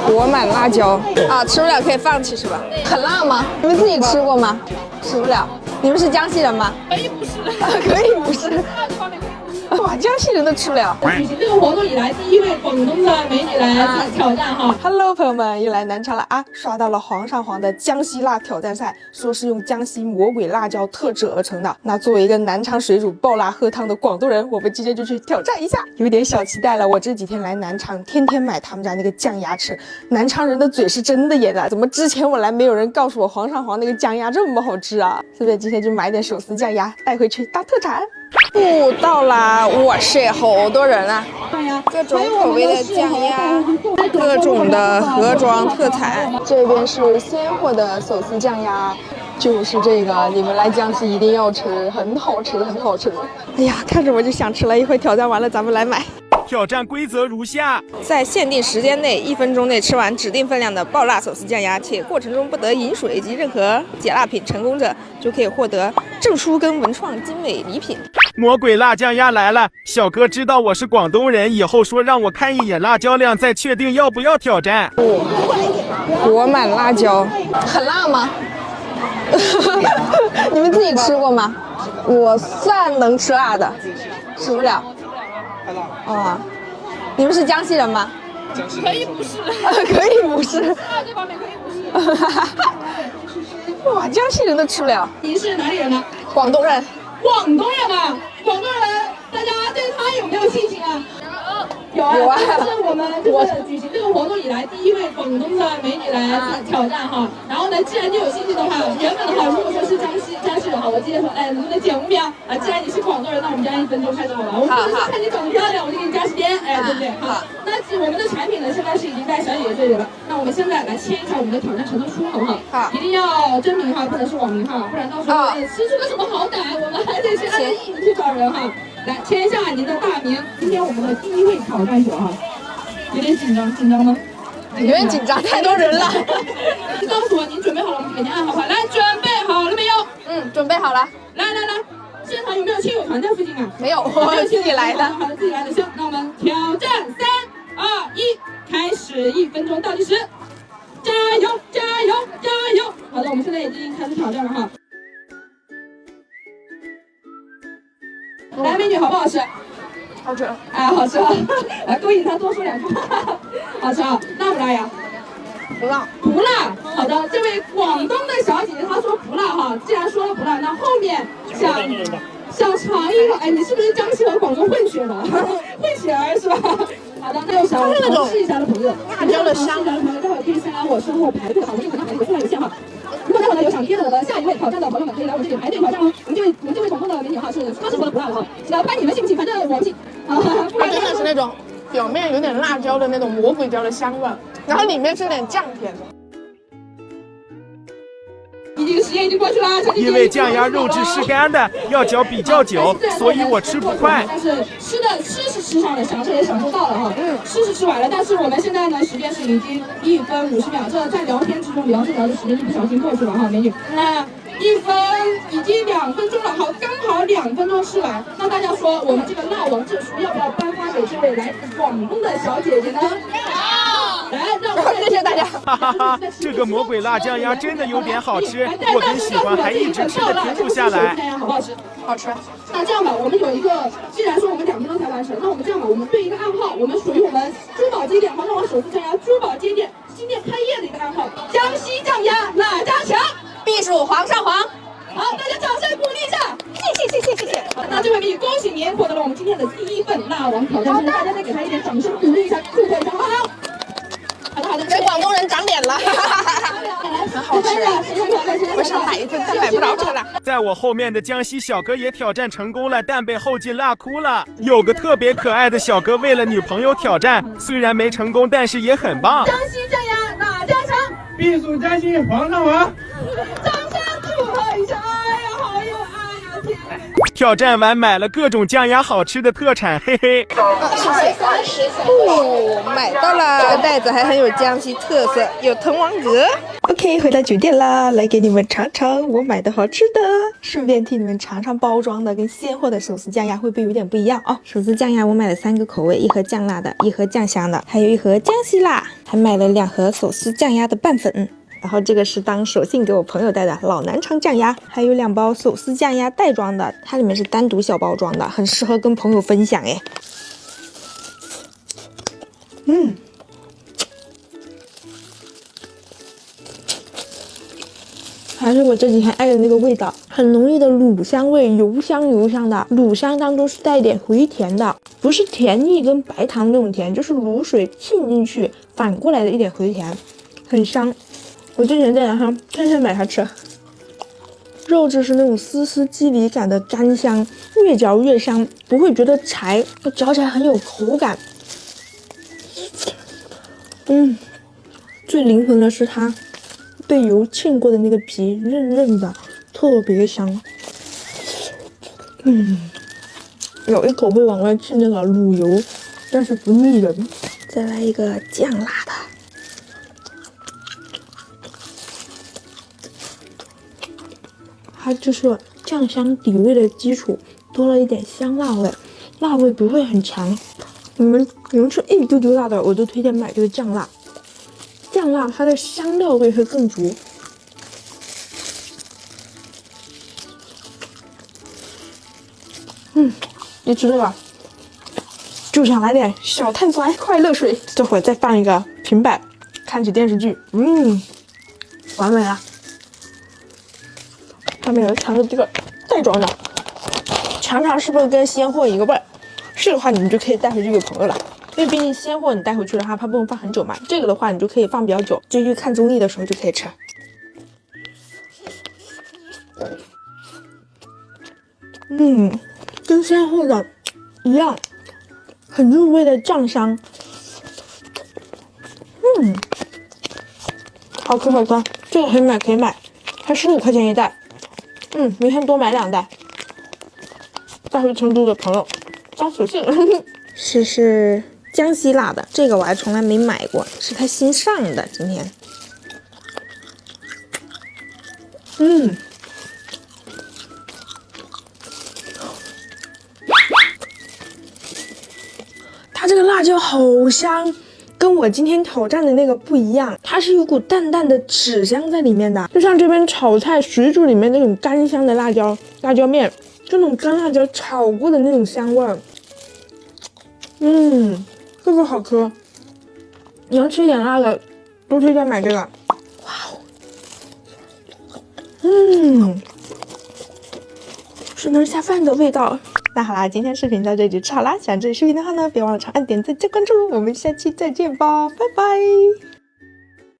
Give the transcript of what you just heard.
裹满辣椒啊，吃不了可以放弃是吧？很辣吗？你们自己吃过吗？吃不了。你们是江西人吗？可以不是，可以不是。哇，江西人都吃不了。举行这个活动以来，第一位广东的美女来挑战哈。Hello， 朋友们，又来南昌了啊！刷到了皇上皇的江西辣挑战赛，说是用江西魔鬼辣椒特制而成的。那作为一个南昌水煮爆辣喝汤的广东人，我们今天就去挑战一下，有点小期待了。我这几天来南昌，天天买他们家那个酱鸭吃。南昌人的嘴是真的严啊！怎么之前我来没有人告诉我皇上皇那个酱鸭这么好吃啊？是不是今天就买点手撕酱鸭带回去当特产？到啦！哇塞，好多人啊！各种口味的酱鸭，各种的盒装特产。这边是鲜货的手撕酱鸭，就是这个，你们来江西一定要吃，很好吃，很好吃。哎呀，看着我就想吃了，一会挑战完了咱们来买。挑战规则如下：在限定时间内，1分钟内吃完指定分量的爆辣手撕酱鸭，且过程中不得饮水及任何解辣品，成功者就可以获得证书跟文创精美礼品。魔鬼辣酱鸭来了！小哥知道我是广东人，以后说让我看一眼辣椒量，再确定要不要挑战。裹满辣椒，很辣吗？你们自己吃过吗？我算能吃辣的，吃不了。哦，你们是江西人吗？可以不是，可以不是。这方面可以不是。哇，江西人都吃不了。您是哪里人呢？广东人。广东人啊，广东人，大家对他有没有信心啊？有啊，这是我们就是举行这个活动以来第一位广东的美女来挑战哈。然后呢，既然你有信心的话，原本的话，如果说是江西人哈，我直接说，哎，能不能减5秒啊？既然你是广东人，那我们加1分钟开始好了。我不是说看你长得漂亮，我就给你加时间，哎，对不对？好，那我们的产品呢，现在是已经在小姐姐这里了。那我们现在来签一下我们的挑战承诺书，好不好？好，一定要真名哈，不能是网名哈，不然到时候吃出个什么好歹，我们还得去按照意思去找人哈。来签一下您的大名。今天我们的第一位挑战者哈，有点紧张吗？有点紧张，太多人了。告诉我您准备好了，我们给您按好吧。来，准备好了没有？准备好了。来，现场有没有亲友团在附近啊？没有，我自己来的。好的，自己来的。行，那我们挑战3、2、1，开始，1分钟倒计时，加油！好的，我们现在已经开始挑战了哈。来，美女好不好吃？好吃。哎，好吃啊！来勾引他多说2句话。好吃啊！辣不辣呀？不辣。不辣。好的，这位广东的小姐姐她说不辣哈。既然说了不辣，那后面想尝一口，哎，你是不是江西和广东混血的？混血儿是吧？好的，那有想尝试一下的朋友，辣椒的香的朋友，待会可以先来我身后排队好，我这个可能排队数量有限哈。如果待会呢有想接着我的下一位挑战的朋友们，可以来我这里排队挑战哦。我们这位广东的美女哈是说的不辣的哈，看你们信不信，反正我不信。它真的是那种表面有点辣椒的那种魔鬼椒的香味，然后里面是点酱甜。这个时间已经过去了，因为酱鸭肉质是干的，要嚼比较久，所以我吃不快。但是吃是吃上了，享受也享受到了哈。吃是吃完了，但是我们现在呢，时间是已经1分50秒，这在聊天之中聊着聊着时间就不小心过去了哈，美女。那1分已经2分钟了，好，刚好2分钟吃完。那大家说我们这个辣王证书要不要颁发给这位来自广东的小姐姐呢？来，让我们谢谢大家。哈哈哈，这个魔鬼辣酱鸭真的有点好吃，我很喜欢，还一直吃的停不下来。好不好吃？好吃。那这样吧，我们有一个，既然说我们2分钟才完成，那我们这样吧，我们对一个暗号，我们属于我们珠宝街店皇上皇手撕酱鸭珠宝街店新店开业的一个暗号：江西酱鸭哪家强？必属皇上皇。好，大家掌声鼓励一下。谢谢。好，那这位美女，恭喜您获得了我们今天的第1份辣王挑战证，大家再给她一点掌声鼓励一下，祝贺一下，好不好？好的，给广东人长脸了。很好吃啊！我想买一份，但买不着这个辣。在我后面的江西小哥也挑战成功了，但被后劲辣哭了。有个特别可爱的小哥为了女朋友挑战，虽然没成功，但是也很棒。江西酱鸭哪家强？必属江西皇上皇。掌声祝贺一下！哎呀，好有爱呀！天。挑战完买了各种酱鸭好吃的特产，嘿嘿。谢谢。买到了，这个袋子还很有江西特色，有滕王阁。OK， 回到酒店啦，来给你们尝尝我买的好吃的，顺便替你们尝尝包装的跟鲜货的手撕酱鸭会不会有点不一样啊？手撕酱鸭我买了3个口味，一盒酱辣的，一盒酱香的，还有一盒江西辣，还买了2盒手撕酱鸭的拌粉。然后这个是当手信给我朋友带的老南昌酱鸭，还有2包手撕酱鸭袋装的，它里面是单独小包装的，很适合跟朋友分享哎。还是我这几天爱的那个味道，很浓郁的卤香味，油香油香的，卤香当中是带一点回甜的，不是甜腻跟白糖那种甜，就是卤水沁进去反过来的一点回甜，很香。我之前在网上天天买它吃，肉质是那种丝丝肌理感的干香，越嚼越香，不会觉得柴，嚼起来很有口感。最灵魂的是它被油浸过的那个皮，韧韧的，特别香。有一口会往外沁那个卤油，但是不腻人。再来一个酱辣的。它就是酱香底味的基础，多了一点香辣味，辣味不会很强。你们吃一丢丢辣的，我都推荐买这个酱辣。酱辣它的香料味会更足。你吃这个就想来点小碳酸快乐水，这会儿再放一个平板，看起电视剧，完美了。上面有尝的这个袋装的，尝尝是不是跟鲜货一个味儿？是的话，你们就可以带回去给朋友了。因为毕竟鲜货你带回去的话，它不能放很久嘛。这个的话，你就可以放比较久，追剧看综艺的时候就可以吃。跟鲜货的一样，很入味的酱香。好吃好吃，这个可以买可以买，才15块钱一袋。明天多买2袋，带回成都的朋友当手信。是江西辣的，这个我还从来没买过，是它新上的。今天，它这个辣椒好香。跟我今天挑战的那个不一样，它是有股淡淡的豉香在里面的，就像这边炒菜水煮里面那种干香的辣椒面，就那种干辣椒炒过的那种香味儿。这个好吃，你要吃一点辣的，都推荐买这个。哇哦，是能下饭的味道。那好啦，今天视频到这里就好啦。喜欢这里视频的话呢，别忘了长按点赞加关注，我们下期再见吧，拜拜。